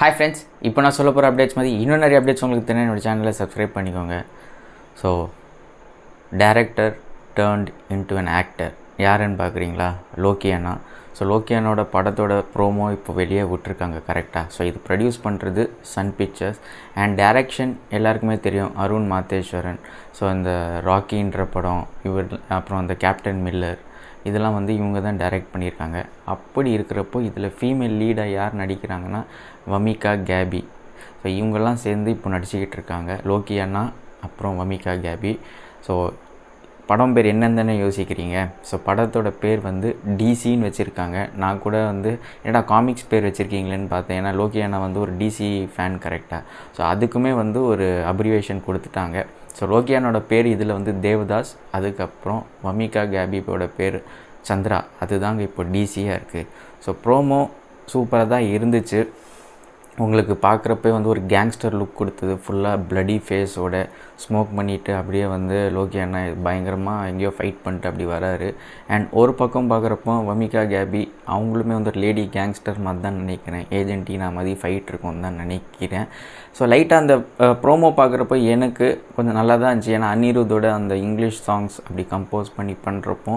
Hi friends, இப்போ நான் சொல்ல போகிற அப்டேட்ஸ் மாதிரி இன்னும் நிறைய அப்டேட்ஸ் உங்களுக்கு தெரியும். என்னோடய சேனலை சப்ஸ்கிரைப் பண்ணிக்கோங்க. So director turned into an actor யாருன்னு பார்க்குறீங்களா? லோக்கி அண்ணா. ஸோ லோக்கி அண்ணோட படத்தோட ப்ரோமோ இப்போ வெளியே விட்டுருக்காங்க கரெக்டாக. ஸோ இது ப்ரொடியூஸ் பண்ணுறது சன் பிக்சர்ஸ் அண்ட் டைரக்ஷன் எல்லாருக்குமே தெரியும், அருண் மாத்தேஸ்வரன். ஸோ இந்த ராக்கின்ற படம் இவர், அப்புறம் அந்த கேப்டன் மில்லர், இதெல்லாம் வந்து இவங்க தான் டைரக்ட் பண்ணியிருக்காங்க. அப்படி இருக்கிறப்போ இதில் ஃபீமேல் லீடாக யார் நடிக்கிறாங்கன்னா வமிகா கேபி. ஸோ இவங்கெல்லாம் சேர்ந்து இப்போ நடிச்சுக்கிட்டு இருக்காங்க, லோக்கி அண்ணா அப்புறம் வமிகா கேபி. ஸோ படம் பேர் என்னன்னு தானே யோசிக்கிறீங்க. ஸோ படத்தோட பேர் வந்து டிசின்னு வச்சுருக்காங்க. நான் கூட வந்து என்னடா காமிக்ஸ் பேர் வச்சுருக்கீங்களேன்னு பார்த்தேன். ஏன்னா லோக்கி அண்ணா வந்து ஒரு டிசி ஃபேன் கரெக்டாக. ஸோ அதுக்குமே வந்து ஒரு அப்ரிவேஷன் கொடுத்துட்டாங்க. ஸோ லோக்கி அண்ணோட பேர் இதில் வந்து தேவதாஸ், அதுக்கப்புறம் வமிகா கேபியோட பேர் சந்திரா. அதுதாங்க இப்போ டிசியாக இருக்குது. ஸோ ப்ரோமோ சூப்பராக தான் இருந்துச்சு. உங்களுக்கு பார்க்குறப்பே வந்து ஒரு கேங்ஸ்டர் லுக் கொடுத்தது. ஃபுல்லாக ப்ளடி ஃபேஸோட ஸ்மோக் பண்ணிவிட்டு அப்படியே வந்து லோக்கி அண்ணா பயங்கரமாக எங்கேயோ ஃபைட் பண்ணிட்டு அப்படி வராரு. அண்ட் ஒரு பக்கம் பார்க்குறப்போ வமிகா கேபி அவங்களுமே வந்து ஒரு லேடி கேங்ஸ்டர் மாதிரி தான் நினைக்கிறேன். ஏஜென்டினா மாதிரி ஃபைட் இருக்கும்னு தான் நினைக்கிறேன். ஸோ லைட்டாக அந்த ப்ரோமோ பார்க்குறப்போ எனக்கு கொஞ்சம் நல்லா தான் இருந்துச்சு. ஏன்னா அனிருத்தோட அந்த இங்கிலீஷ் சாங்ஸ் அப்படி கம்போஸ் பண்ணி பண்ணுறப்போ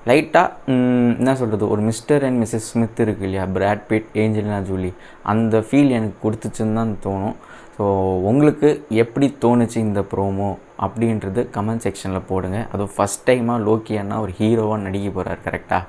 லைட்டாக என்ன சொல்கிறது, ஒரு மிஸ்டர் அண்ட் மிஸ்ஸஸ் ஸ்மித் இருக்குது இல்லையா, பிராட் பிட், ஏஞ்சலினா ஜூலி, அந்த ஃபீல் எனக்கு கொடுத்துச்சுன்னு தான் தோணும். ஸோ உங்களுக்கு எப்படி தோணுச்சு இந்த ப்ரோமோ அப்படின்றது கமெண்ட் செக்ஷனில் போடுங்க. அதுவும் ஃபஸ்ட் டைமாக லோக்கி அண்ணா ஒரு ஹீரோவாக நடிக்க போகிறார் கரெக்டாக.